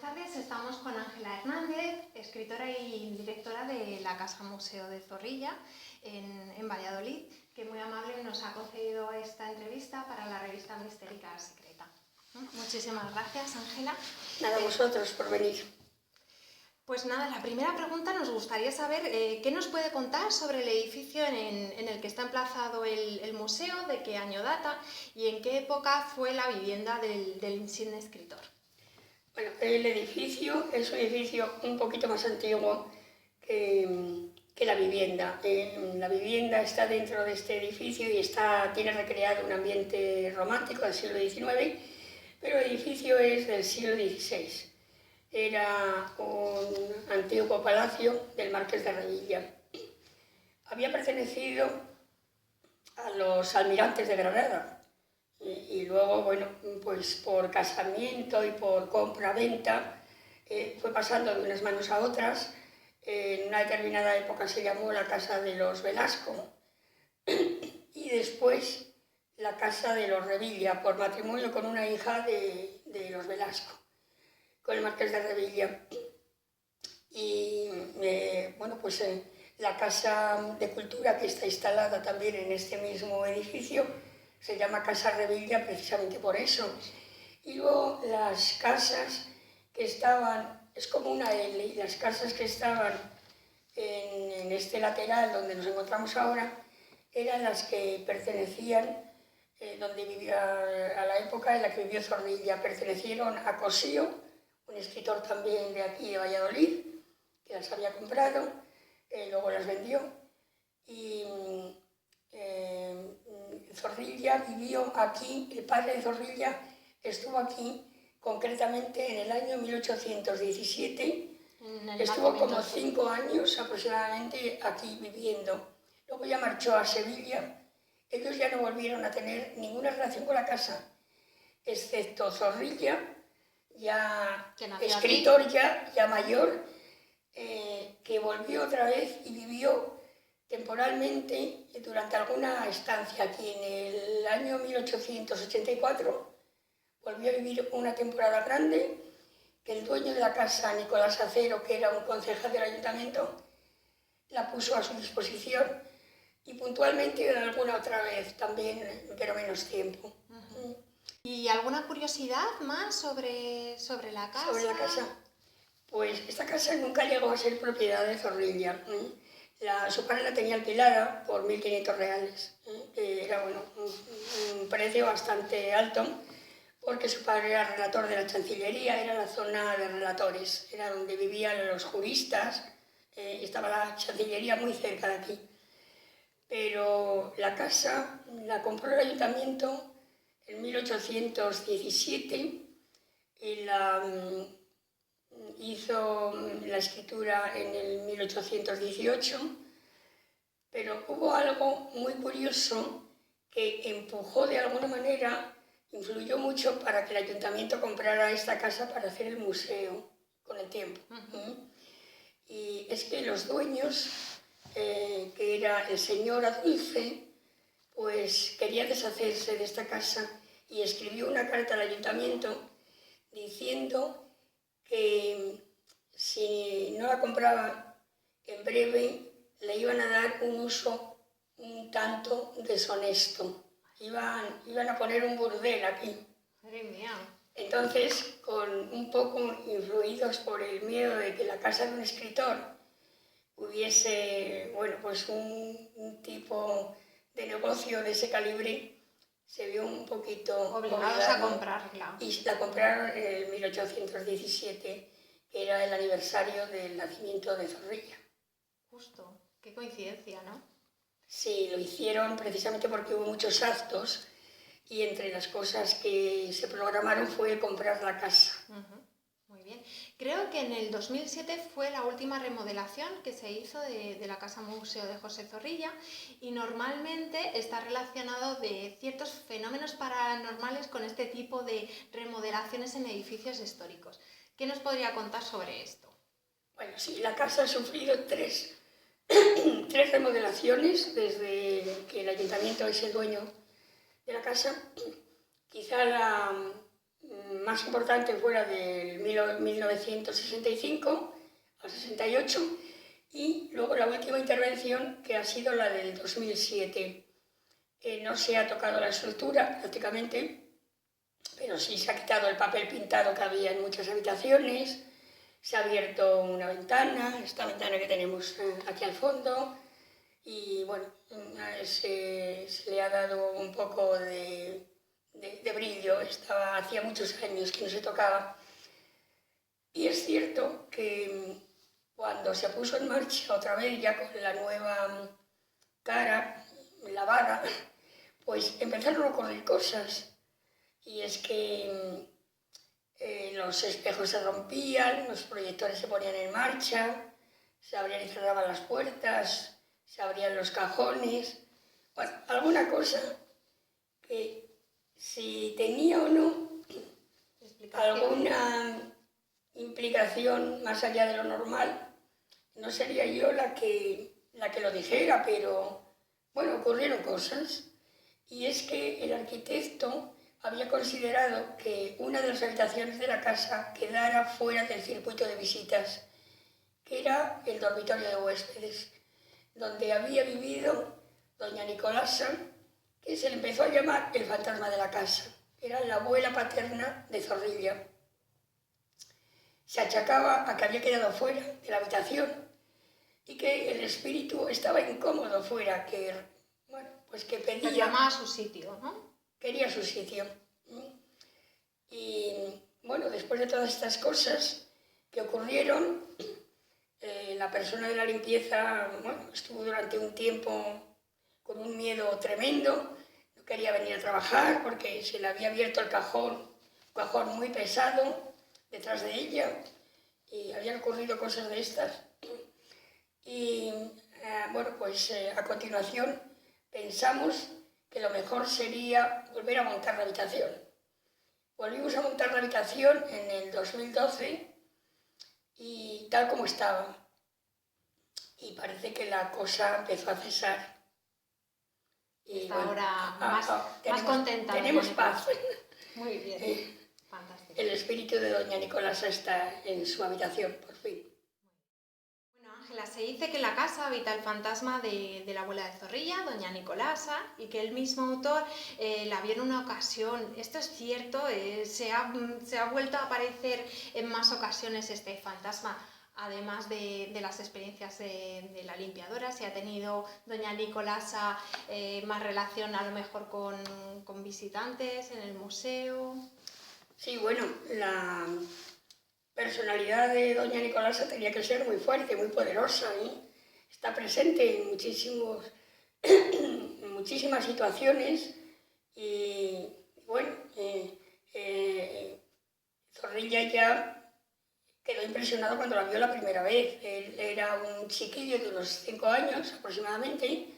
Buenas tardes, estamos con Ángela Hernández, escritora y directora de la Casa Museo de Zorrilla en Valladolid, que muy amable nos ha concedido esta entrevista para la revista Mistérica Secreta. Muchísimas gracias, Ángela. Nada, a vosotros por venir. Pues nada, la primera pregunta nos gustaría saber qué nos puede contar sobre el edificio en el que está emplazado el museo, de qué año data y en qué época fue la vivienda del insigne escritor. Bueno, el edificio es un edificio un poquito más antiguo que la vivienda. La vivienda está dentro de este edificio y tiene recreado un ambiente romántico del siglo XIX, pero el edificio es del siglo XVI. Era un antiguo palacio del Marqués de Revilla. Había pertenecido a los almirantes de Granada y luego, bueno, pues por casamiento y por compra-venta fue pasando de unas manos a otras. En una determinada época se llamó la Casa de los Velasco y después la Casa de los Revilla, por matrimonio con una hija de los Velasco, con el Marqués de Revilla. Y bueno, pues la Casa de Cultura, que está instalada también en este mismo edificio, se llama Casa Revilla precisamente por eso. Y luego las casas que estaban, es como una L, y las casas que estaban en este lateral donde nos encontramos ahora, eran las que pertenecían, donde vivía, a la época en la que vivió Zorrilla, pertenecieron a Cosío, un escritor también de aquí de Valladolid, que las había comprado, luego las vendió, y Zorrilla vivió aquí, el padre de Zorrilla estuvo aquí concretamente en el año 1817, estuvo como 5 años aproximadamente aquí viviendo, luego ya marchó a Sevilla. Ellos ya no volvieron a tener ninguna relación con la casa, excepto Zorrilla, ya escritor, ya mayor, que volvió otra vez y vivió temporalmente durante alguna estancia aquí en el año 1884. Volvió a vivir una temporada grande, que el dueño de la casa, Nicolás Acero, que era un concejal del ayuntamiento, la puso a su disposición y puntualmente alguna otra vez también, pero menos tiempo. ¿Y alguna curiosidad más sobre la casa? Sobre la casa. Pues esta casa nunca llegó a ser propiedad de Zorrilla. Su padre la tenía alquilada por 1.500 reales, que era bueno, un precio bastante alto, porque su padre era relator de la Chancillería, era la zona de relatores, era donde vivían los juristas, estaba la Chancillería muy cerca de aquí. Pero la casa la compró el ayuntamiento en 1817 y la hizo la escritura en el 1818, pero hubo algo muy curioso que empujó de alguna manera, influyó mucho para que el ayuntamiento comprara esta casa para hacer el museo con el tiempo. Y es que los dueños, que era el señor Adulce, pues quería deshacerse de esta casa y escribió una carta al ayuntamiento diciendo que si no la compraba en breve le iban a dar un uso un tanto deshonesto. Iban a poner un burdel aquí. Madre mía. Entonces, un poco influidos por el miedo de que la casa de un escritor hubiese, bueno, pues un tipo de negocio de ese calibre, se vio un poquito obligados a comprarla. Y la compraron en el 1817, que era el aniversario del nacimiento de Zorrilla. Justo, qué coincidencia, ¿no? Sí, lo hicieron precisamente porque hubo muchos actos y entre las cosas que se programaron fue comprar la casa. Muy bien. Creo que en el 2007 fue la última remodelación que se hizo de la Casa Museo de José Zorrilla y normalmente está relacionado de ciertos fenómenos paranormales con este tipo de remodelaciones en edificios históricos. ¿Qué nos podría contar sobre esto? Bueno, sí, la casa ha sufrido tres remodelaciones desde que el ayuntamiento es el dueño de la casa. Quizá más importante fue la del 1965 al 68 y luego la última intervención, que ha sido la del 2007. No se ha tocado la estructura prácticamente, pero sí se ha quitado el papel pintado que había en muchas habitaciones, se ha abierto una ventana, esta ventana que tenemos aquí al fondo, y bueno, se le ha dado un poco de brillo. Hacía muchos años que no se tocaba. Y es cierto que cuando se puso en marcha otra vez, ya con la nueva cara lavada, pues empezaron a ocurrir cosas. Y es que los espejos se rompían, los proyectores se ponían en marcha, se abrían y cerraban las puertas, se abrían los cajones. Bueno, alguna cosa que, si tenía o no alguna implicación más allá de lo normal, no sería yo la que lo dijera, pero bueno, ocurrieron cosas. Y es que el arquitecto había considerado que una de las habitaciones de la casa quedara fuera del circuito de visitas, que era el dormitorio de huéspedes, donde había vivido doña Nicolasa, que se le empezó a llamar el fantasma de la casa. Era la abuela paterna de Zorrilla. Se achacaba a que había quedado fuera de la habitación y que el espíritu estaba incómodo fuera, que, bueno, pues que pedía... llamaba a su sitio, ¿no? Quería su sitio. Y bueno, después de todas estas cosas que ocurrieron, la persona de la limpieza, bueno, estuvo durante un tiempo con un miedo tremendo, no quería venir a trabajar porque se le había abierto el cajón, un cajón muy pesado detrás de ella, y habían ocurrido cosas de estas. Y bueno, pues a continuación pensamos que lo mejor sería volver a montar la habitación. Volvimos a montar la habitación en el 2012 y tal como estaba. Y parece que la cosa empezó a cesar. Y está bueno, ahora más contenta. Tenemos paz. Muy bien, fantástico. El espíritu de doña Nicolasa está en su habitación, por fin. Bueno, Ángela, se dice que en la casa habita el fantasma de la abuela de Zorrilla, doña Nicolasa, y que el mismo autor la vio en una ocasión. ¿Esto es cierto? ¿Se ha vuelto a aparecer en más ocasiones este fantasma? Además de las experiencias de la limpiadora, si ha tenido doña Nicolasa más relación a lo mejor con visitantes en el museo. Sí, bueno, la personalidad de doña Nicolasa tenía que ser muy fuerte, muy poderosa, ¿eh? Está presente en muchísimas situaciones y bueno, Zorrilla ya quedó impresionado cuando la vio la primera vez. Él era un chiquillo de unos 5 años aproximadamente,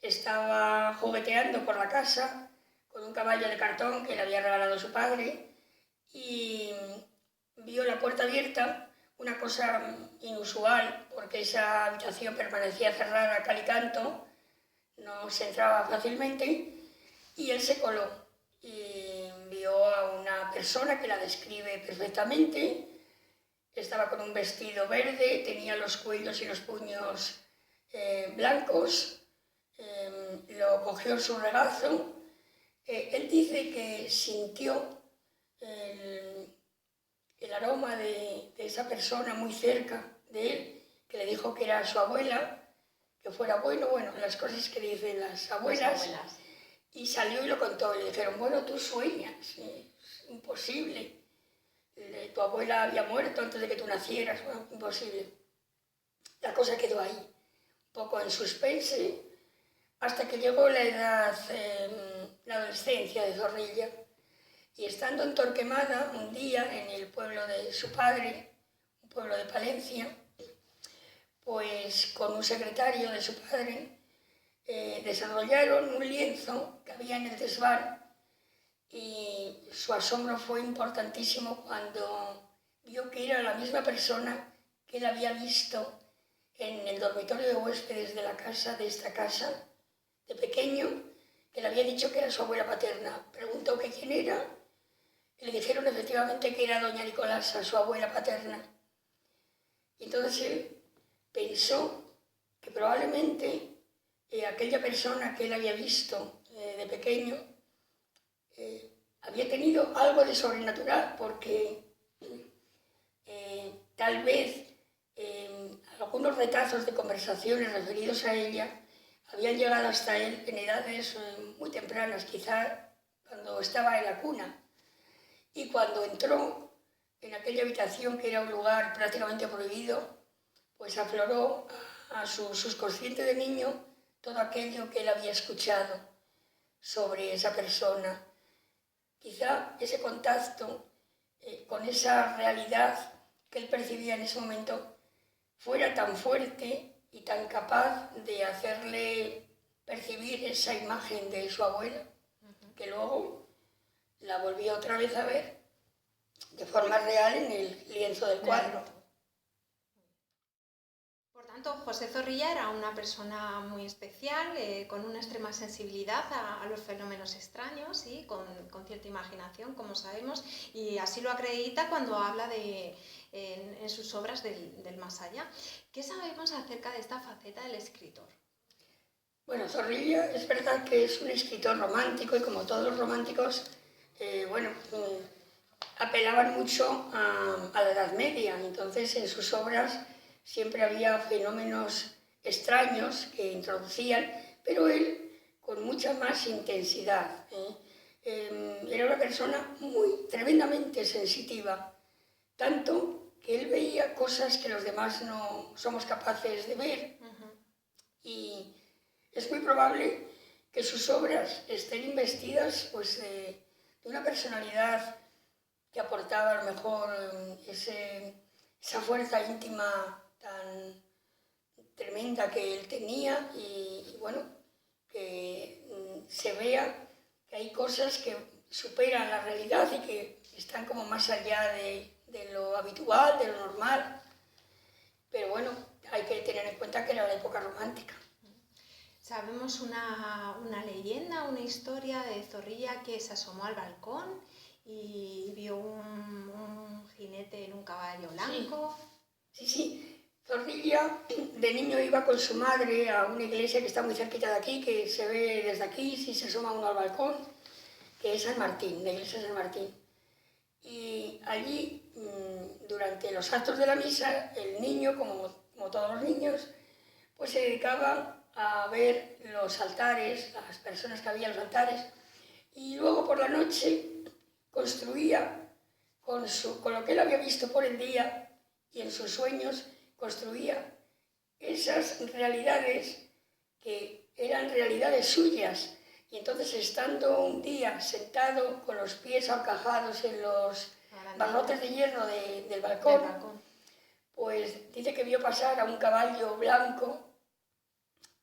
estaba jugueteando por la casa con un caballo de cartón que le había regalado su padre y vio la puerta abierta, una cosa inusual porque esa habitación permanecía cerrada a cal y canto, no se entraba fácilmente, y él se coló y vio a una persona que la describe perfectamente. Estaba con un vestido verde, tenía los cuellos y los puños blancos, lo cogió en su regazo. Él dice que sintió el aroma de esa persona muy cerca de él, que le dijo que era su abuela, que fuera bueno, las cosas que dicen las abuelas. Y salió y lo contó, y le dijeron, bueno, tú sueñas, es imposible. Tu abuela había muerto antes de que tú nacieras, bueno, imposible. La cosa quedó ahí, un poco en suspense, hasta que llegó la edad, la adolescencia de Zorrilla, y estando en Torquemada, un día en el pueblo de su padre, un pueblo de Palencia, pues con un secretario de su padre, desarrollaron un lienzo que había en el desván, y su asombro fue importantísimo cuando vio que era la misma persona que él había visto en el dormitorio de huéspedes de esta casa, de pequeño, que le había dicho que era su abuela paterna. Preguntó que quién era, y le dijeron efectivamente que era doña Nicolasa, su abuela paterna. Y entonces él pensó que probablemente aquella persona que él había visto de pequeño había tenido algo de sobrenatural, porque tal vez algunos retazos de conversaciones referidos a ella habían llegado hasta él en edades muy tempranas, quizá cuando estaba en la cuna. Y cuando entró en aquella habitación, que era un lugar prácticamente prohibido, pues afloró a su subconsciente de niño todo aquello que él había escuchado sobre esa persona. Quizá ese contacto con esa realidad que él percibía en ese momento fuera tan fuerte y tan capaz de hacerle percibir esa imagen de su abuela, que luego la volvió otra vez a ver de forma real en el lienzo del cuadro. Por tanto, José Zorrilla era una persona muy especial, con una extrema sensibilidad a los fenómenos extraños y con cierta imaginación, como sabemos, y así lo acredita cuando habla en sus obras del más allá. ¿Qué sabemos acerca de esta faceta del escritor? Bueno, Zorrilla es verdad que es un escritor romántico y como todos los románticos, apelaban mucho a la Edad Media. Entonces en sus obras siempre había fenómenos extraños que introducían, pero él con mucha más intensidad. Era una persona tremendamente sensitiva, tanto que él veía cosas que los demás no somos capaces de ver. Y es muy probable que sus obras estén investidas pues, de una personalidad que aportaba a lo mejor esa fuerza íntima tan tremenda que él tenía y bueno, que se vea que hay cosas que superan la realidad y que están como más allá de lo habitual, de lo normal. Pero bueno, hay que tener en cuenta que era la época romántica. Sabemos una leyenda, una historia de Zorrilla que se asomó al balcón y vio un jinete en un caballo blanco. Sí. Zorrilla de niño iba con su madre a una iglesia que está muy cerquita de aquí, que se ve desde aquí, si se asoma uno al balcón, que es San Martín, la iglesia de San Martín. Y allí, durante los actos de la misa, el niño, como todos los niños, pues se dedicaba a ver los altares, las personas que había en los altares, y luego por la noche construía con lo que él había visto por el día y en sus sueños, construía esas realidades que eran realidades suyas. Y entonces, estando un día sentado con los pies ahorcajados en los barrotes de hierro del balcón, pues dice que vio pasar a un caballo blanco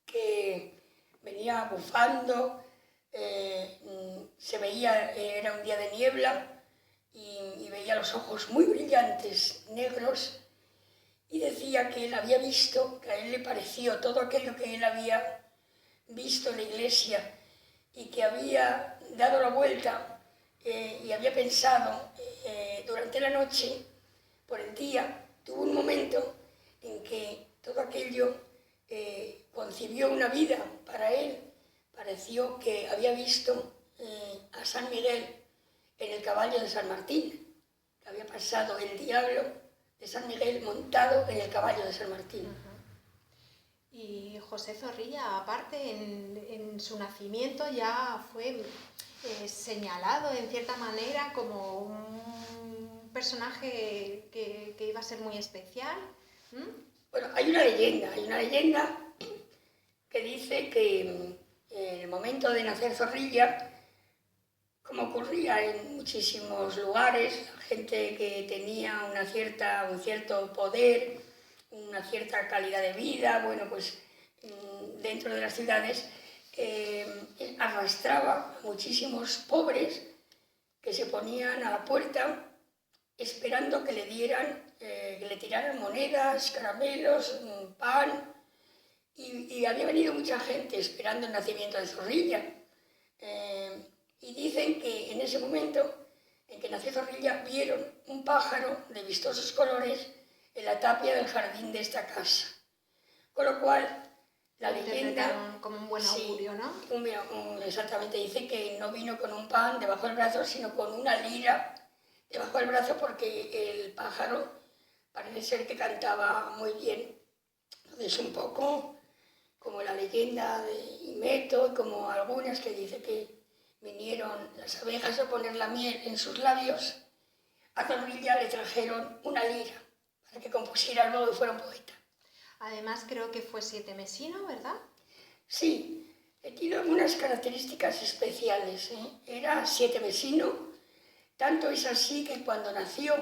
que venía bufando, se veía, era un día de niebla y veía los ojos muy brillantes, negros, y decía que él había visto, que a él le pareció todo aquello que él había visto en la iglesia y que había dado la vuelta y había pensado durante la noche, por el día, tuvo un momento en que todo aquello concibió una vida para él. Pareció que había visto a San Miguel en el caballo de San Martín, que había pasado el diablo de San Miguel montado en el caballo de San Martín. Y José Zorrilla, aparte, en su nacimiento ya fue señalado en cierta manera como un personaje que iba a ser muy especial. Bueno, hay una leyenda que dice que en el momento de nacer Zorrilla, como ocurría en muchísimos lugares, la gente que tenía un cierto poder, una cierta calidad de vida, bueno, pues dentro de las ciudades arrastraba a muchísimos pobres que se ponían a la puerta esperando que le tiraran monedas, caramelos, pan, y había venido mucha gente esperando el nacimiento de Zorrilla. Y dicen que en ese momento en que nació Zorrilla, vieron un pájaro de vistosos colores en la tapia del jardín de esta casa. Con lo cual, la leyenda... como un buen augurio, ¿no? Exactamente, dice que no vino con un pan debajo del brazo, sino con una lira debajo del brazo, porque el pájaro parece ser que cantaba muy bien. Entonces, un poco como la leyenda de Himeto, y como algunas que dice que vinieron las abejas a poner la miel en sus labios, a Zorrilla le trajeron una lira para que compusiera luego y fuera un poeta. Además, creo que fue sietemesino, ¿verdad? Sí, tiene algunas características especiales. Era sietemesino, tanto es así que cuando nació,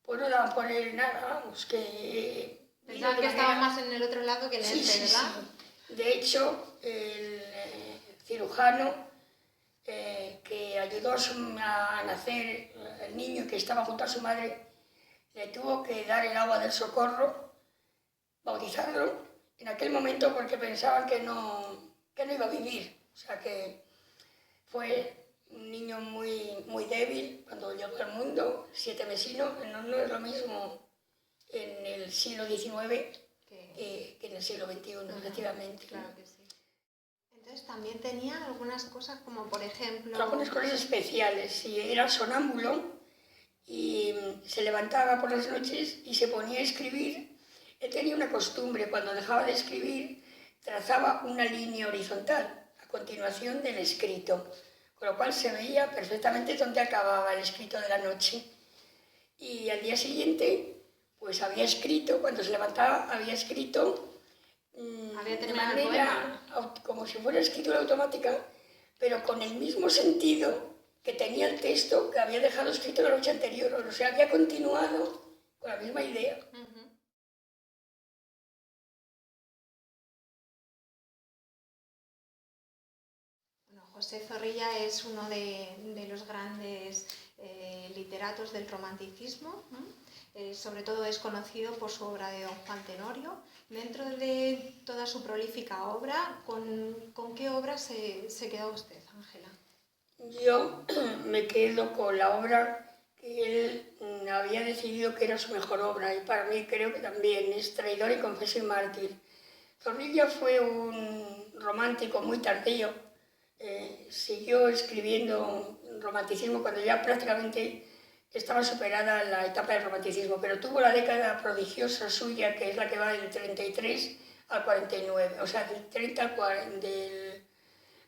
pues no daban por él nada, vamos, que... Pensaba que estaba más en el otro lado que en este, ¿verdad? Sí. De hecho, el cirujano que ayudó a nacer el niño que estaba junto a su madre, le tuvo que dar el agua del socorro, bautizarlo, en aquel momento, porque pensaban que no iba a vivir. O sea que fue un niño muy débil cuando llegó al mundo, sietemesino. No es lo mismo en el siglo XIX que en el siglo XXI, efectivamente. Claro que sí. Entonces también tenía algunas cosas como, por ejemplo... Algunas cosas especiales. Sí, era sonámbulo y se levantaba por las noches y se ponía a escribir. Él tenía una costumbre, cuando dejaba de escribir, trazaba una línea horizontal a continuación del escrito, con lo cual se veía perfectamente dónde acababa el escrito de la noche. Y al día siguiente, pues había escrito, cuando se levantaba, había escrito de manera como si fuera escritura automática, pero con el mismo sentido que tenía el texto que había dejado escrito la noche anterior. O sea, había continuado con la misma idea. José Zorrilla es uno de los grandes literatos del romanticismo, sobre todo es conocido por su obra de Don Juan Tenorio. Dentro de toda su prolífica obra, ¿con qué obra se queda usted, Ángela? Yo me quedo con la obra que él había decidido que era su mejor obra, y para mí creo que también es Traidor y Confeso y Mártir. Zorrilla fue un romántico muy tardío. Siguió escribiendo romanticismo cuando ya prácticamente estaba superada la etapa del romanticismo, pero tuvo la década prodigiosa suya, que es la que va del 33 al 49, o sea, del 30 al 40,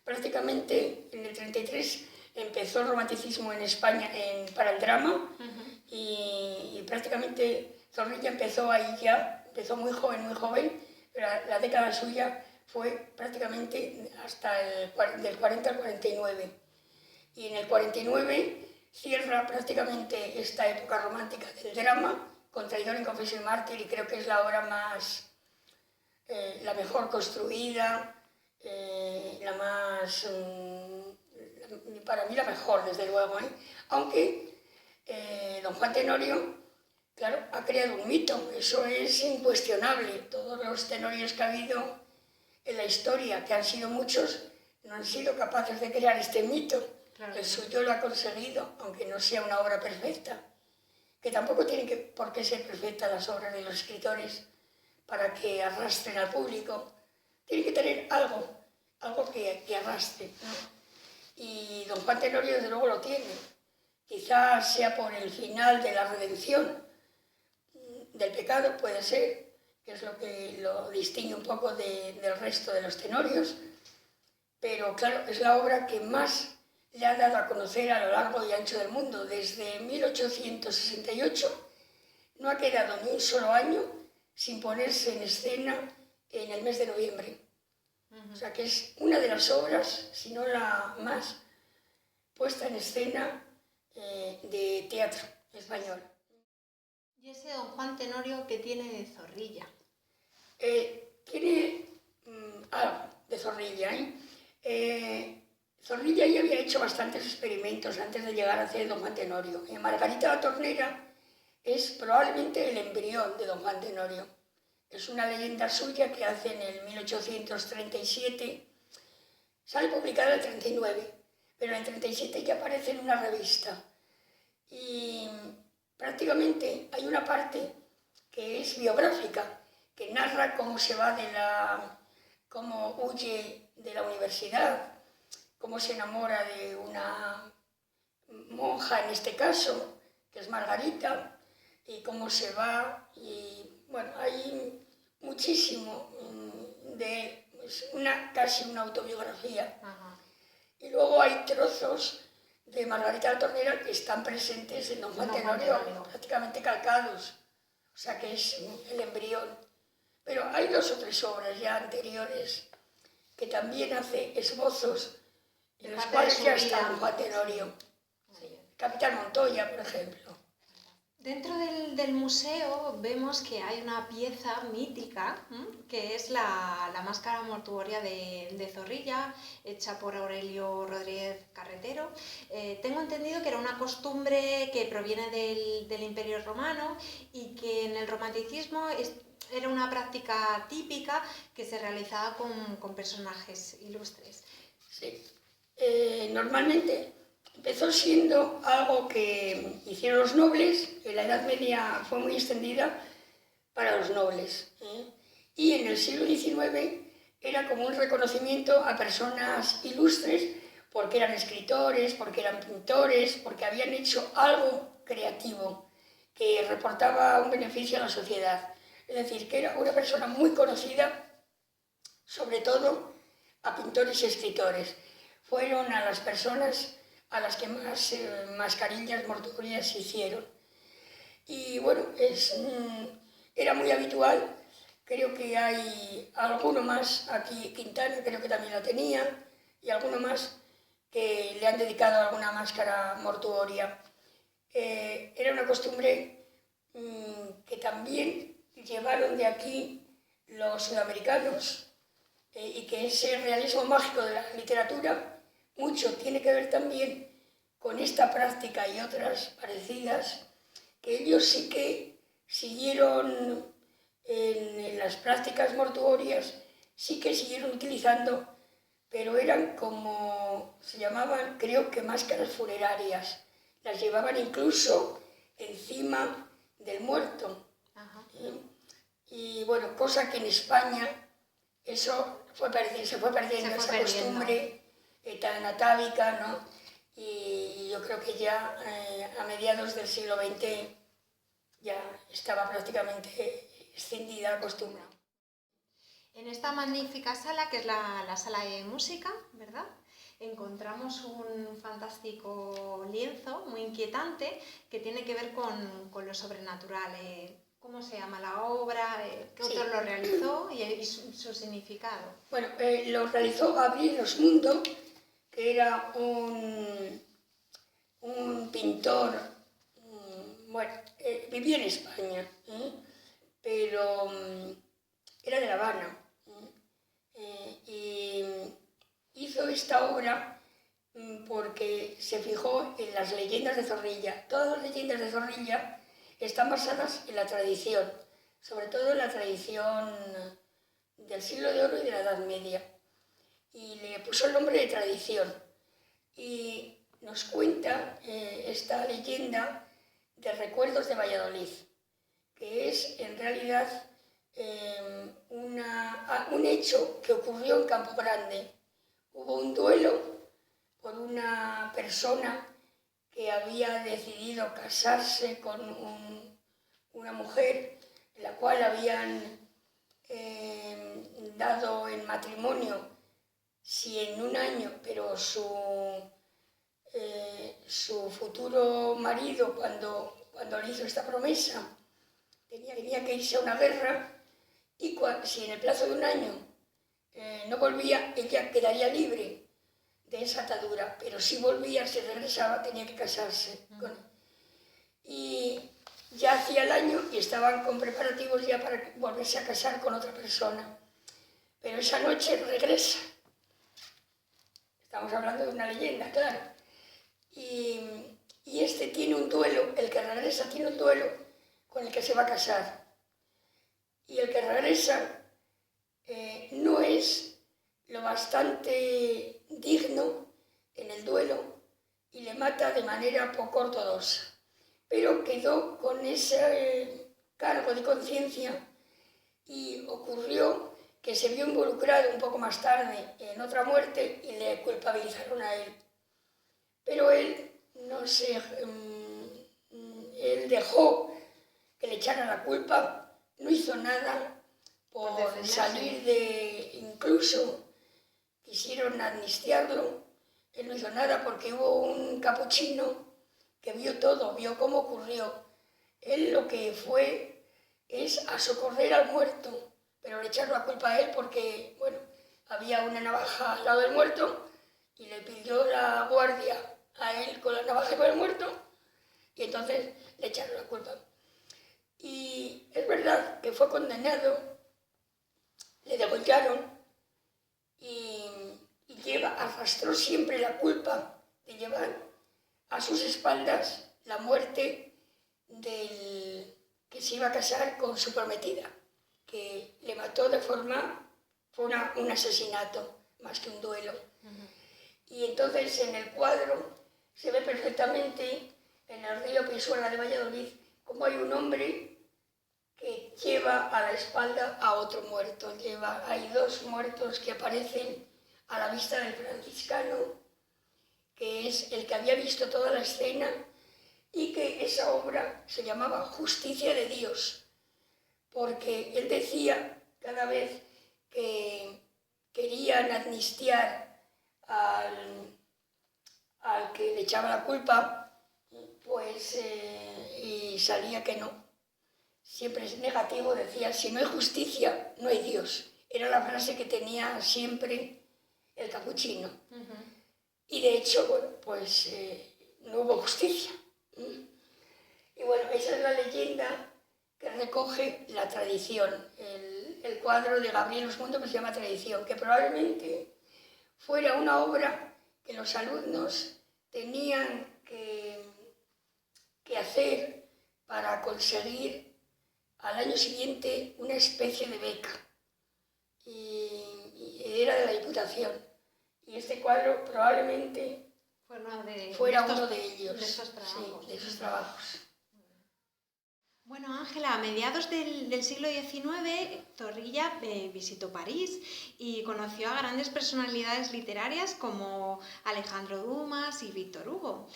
prácticamente en el 33 empezó el romanticismo en España para el drama, y prácticamente Zorrilla empezó ahí ya, empezó muy joven, pero la década suya fue prácticamente hasta del 40 al 49. Y en el 49 cierra prácticamente esta época romántica del drama con Traidor y Confeso y Mártir, y creo que es la obra la mejor construida, para mí la mejor, desde luego. Aunque Don Juan Tenorio, claro, ha creado un mito, eso es incuestionable. Todos los tenorios que ha habido en la historia, que han sido muchos, no han sido capaces de crear este mito. Claro. El suyo lo ha conseguido, aunque no sea una obra perfecta, que tampoco tienen por qué ser perfectas las obras de los escritores para que arrastren al público. Tiene que tener algo que arrastre, ¿no? Y Don Juan Tenorio desde luego lo tiene. Quizás sea por el final de la redención del pecado, puede ser, que es lo que lo distingue un poco del resto de los tenorios, pero claro, es la obra que más le ha dado a conocer a lo largo y ancho del mundo. Desde 1868 no ha quedado ni un solo año sin ponerse en escena en el mes de noviembre. O sea que es una de las obras, si no la más, puesta en escena de teatro español. ¿Y ese Don Juan Tenorio que tiene de Zorrilla? Tiene algo de Zorrilla. Zorrilla ya había hecho bastantes experimentos antes de llegar a hacer Don Juan Tenorio. Margarita la Tornera es probablemente el embrión de Don Juan Tenorio. Es una leyenda suya que hace en el 1837, sale publicada en el 39, pero en el 37 ya aparece en una revista. y prácticamente hay una parte que es biográfica, que narra cómo se va cómo huye de la universidad, cómo se enamora de una monja en este caso, que es Margarita, y cómo se va, y bueno, hay muchísimo de él, es casi una autobiografía. Ajá. Y luego hay trozos de Margarita la Tornera que están presentes en Don Juan Tenorio, prácticamente calcados, o sea que es el embrión. Pero hay 2 o 3 obras ya anteriores que también hace esbozos en los cuales ya está Don Juan Tenorio. Sí. Capitán Montoya, por ejemplo. Dentro del museo vemos que hay una pieza mítica, que es la máscara mortuoria de Zorrilla, hecha por Aurelio Rodríguez Carretero. Tengo entendido que era una costumbre que proviene del Imperio Romano y que en el romanticismo era una práctica típica que se realizaba con personajes ilustres. Sí. Normalmente empezó siendo algo que hicieron los nobles, en la Edad Media fue muy extendida para los nobles. Y en el siglo XIX era como un reconocimiento a personas ilustres porque eran escritores, porque eran pintores, porque habían hecho algo creativo que reportaba un beneficio a la sociedad. Es decir, que era una persona muy conocida, sobre todo a pintores y escritores. Fueron a las personas a las que más mascarillas mortuorias se hicieron. Y bueno, era muy habitual, creo que hay alguno más, aquí Quintana creo que también la tenía, y alguno más que le han dedicado alguna máscara mortuoria. Era una costumbre que también llevaron de aquí los sudamericanos, y que ese realismo mágico de la literatura mucho tiene que ver también con esta práctica y otras parecidas, que ellos sí que siguieron en las prácticas mortuorias, sí que siguieron utilizando, pero eran como, se llamaban, creo que máscaras funerarias, las llevaban incluso encima del muerto. Ajá. Y bueno, cosa que en España eso se fue perdiendo esa costumbre tan atávica, ¿no? Y yo creo que ya a mediados del siglo XX ya estaba prácticamente extendida la costumbre. En esta magnífica sala, que es la sala de música, ¿verdad?, encontramos un fantástico lienzo muy inquietante que tiene que ver con lo sobrenatural. ¿Cómo se llama la obra? ¿Qué autor lo realizó y su significado? Bueno, lo realizó Gabriel Osmundo, que era un pintor, bueno, vivía en España, pero era de La Habana, y hizo esta obra porque se fijó en las leyendas de Zorrilla. Todas las leyendas de Zorrilla están basadas en la tradición, sobre todo en la tradición del siglo de oro y de la Edad Media. Y le puso el nombre de tradición. Y nos cuenta esta leyenda de Recuerdos de Valladolid, que es en realidad un hecho que ocurrió en Campo Grande. Hubo un duelo por una persona que había decidido casarse con una mujer en la cual habían dado en matrimonio, si en un año, pero su futuro marido, cuando le hizo esta promesa, tenía que irse a una guerra, y si en el plazo de un año no volvía, ella quedaría libre de esa atadura, pero si volvía, si regresaba, tenía que casarse con él. Y ya hacía el año y estaban con preparativos ya para volverse a casar con otra persona. Pero esa noche regresa. Estamos hablando de una leyenda, claro. Y este tiene un duelo, el que regresa tiene un duelo con el que se va a casar. Y el que regresa no es lo bastante digno en el duelo y le mata de manera poco ortodoxa. pero quedó con ese cargo de conciencia y ocurrió que se vio involucrado un poco más tarde en otra muerte y le culpabilizaron a él. Pero él él dejó que le echaran la culpa, no hizo nada por salir incluso quisieron amnistiarlo, él no hizo nada porque hubo un capuchino que vio todo, vio cómo ocurrió. Él lo que fue es a socorrer al muerto, pero le echaron la culpa a él porque, bueno, había una navaja al lado del muerto y le pidió la guardia a él con la navaja con el muerto y entonces le echaron la culpa. Y es verdad que fue condenado, le degollaron y arrastró siempre la culpa de llevar a sus espaldas la muerte del que se iba a casar con su prometida, que le mató fue un asesinato más que un duelo. Y entonces en el cuadro se ve perfectamente en el río Pisuerga de Valladolid cómo hay un hombre que lleva a la espalda a otro muerto. Hay dos muertos que aparecen a la vista del franciscano, que es el que había visto toda la escena y que esa obra se llamaba Justicia de Dios, porque él decía cada vez que querían amnistiar al que le echaba la culpa, pues y salía que no. Siempre es negativo, decía, si no hay justicia, no hay Dios. Era la frase que tenía siempre el capuchino. Y de hecho, bueno, pues no hubo justicia. Y bueno, esa es la leyenda que recoge la tradición, el cuadro de Gabriel Osmundo que se llama Tradición, que probablemente fuera una obra que los alumnos tenían que hacer para conseguir al año siguiente una especie de beca. Y era de la Diputación. Y este cuadro probablemente fuera uno de ellos. De esos trabajos. Sí, de esos trabajos. Bueno, Ángela, a mediados del siglo XIX, Zorrilla visitó París y conoció a grandes personalidades literarias como Alejandro Dumas y Víctor Hugo.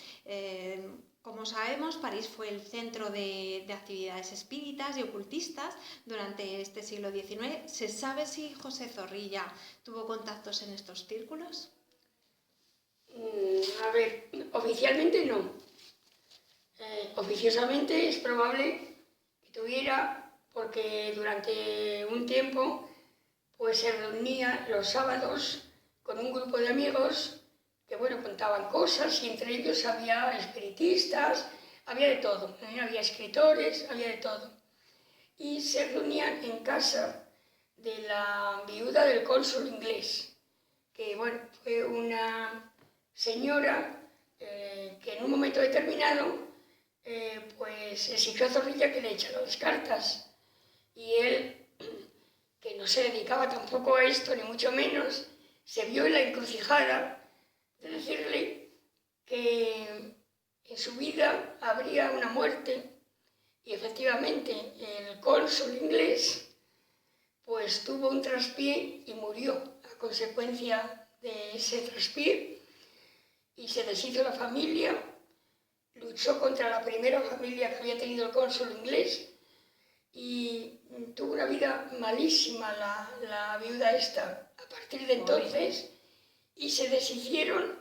Como sabemos, París fue el centro de actividades espíritas y ocultistas durante este siglo XIX. ¿Se sabe si José Zorrilla tuvo contactos en estos círculos? A ver, oficialmente no. Oficiosamente es probable que tuviera, porque durante un tiempo pues se reunía los sábados con un grupo de amigos que bueno, contaban cosas y entre ellos había espiritistas, había de todo, había escritores, había de todo. Y se reunían en casa de la viuda del cónsul inglés, que bueno, fue una señora que en un momento determinado pues exigió a Zorrilla que le echara las cartas. Y él, que no se dedicaba tampoco a esto, ni mucho menos, se vio en la encrucijada de decirle que en su vida habría una muerte y efectivamente el cónsul inglés pues tuvo un traspié y murió a consecuencia de ese traspié y se deshizo la familia, luchó contra la primera familia que había tenido el cónsul inglés y tuvo una vida malísima la viuda esta a partir de entonces. Y se deshicieron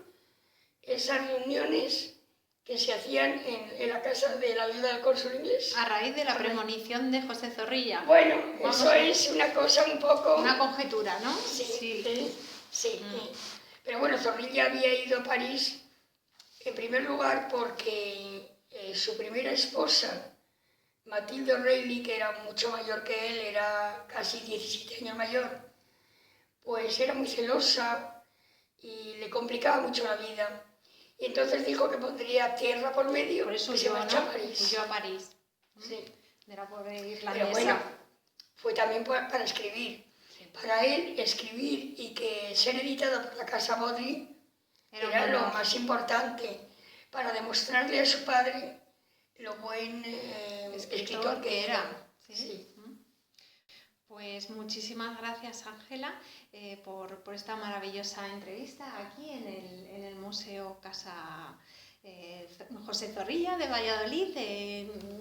esas reuniones que se hacían en la casa de la viuda del cónsul inglés. A raíz de la premonición de José Zorrilla. Bueno, eso es una cosa un poco... Una conjetura, ¿no? Sí. Pero bueno, Zorrilla había ido a París en primer lugar porque su primera esposa, Matilde O'Reilly, que era mucho mayor que él, era casi 17 años mayor, pues era muy celosa y le complicaba mucho la vida. Y entonces dijo que pondría tierra por medio, por eso que se marchó a París. Huyó a París. Sí. Era por irlandesa. Pero bueno, fue también para escribir. Para él, escribir y que ser editado por la Casa Baudry era lo más importante para demostrarle a su padre lo buen escritor que era. ¿Sí? Sí. Pues muchísimas gracias, Ángela, por esta maravillosa entrevista aquí en el Museo Casa José Zorrilla de Valladolid.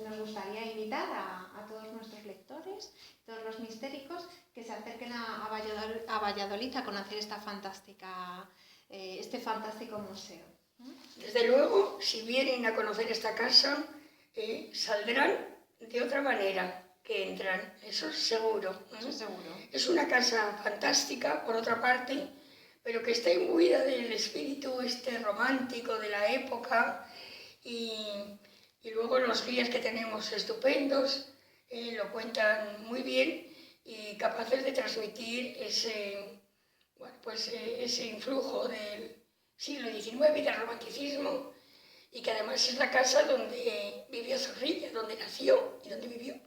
Nos gustaría invitar a todos nuestros lectores, todos los mistéricos, que se acerquen a Valladolid a conocer este fantástico museo. Desde luego, si vienen a conocer esta casa, saldrán de otra manera que entran, eso es seguro. Eso es seguro. Es una casa fantástica, por otra parte, pero que está imbuida del espíritu romántico de la época y luego los guías que tenemos estupendos lo cuentan muy bien y capaces de transmitir ese influjo del siglo XIX y del romanticismo, y que además es la casa donde vivió Zorrilla, donde nació y donde vivió.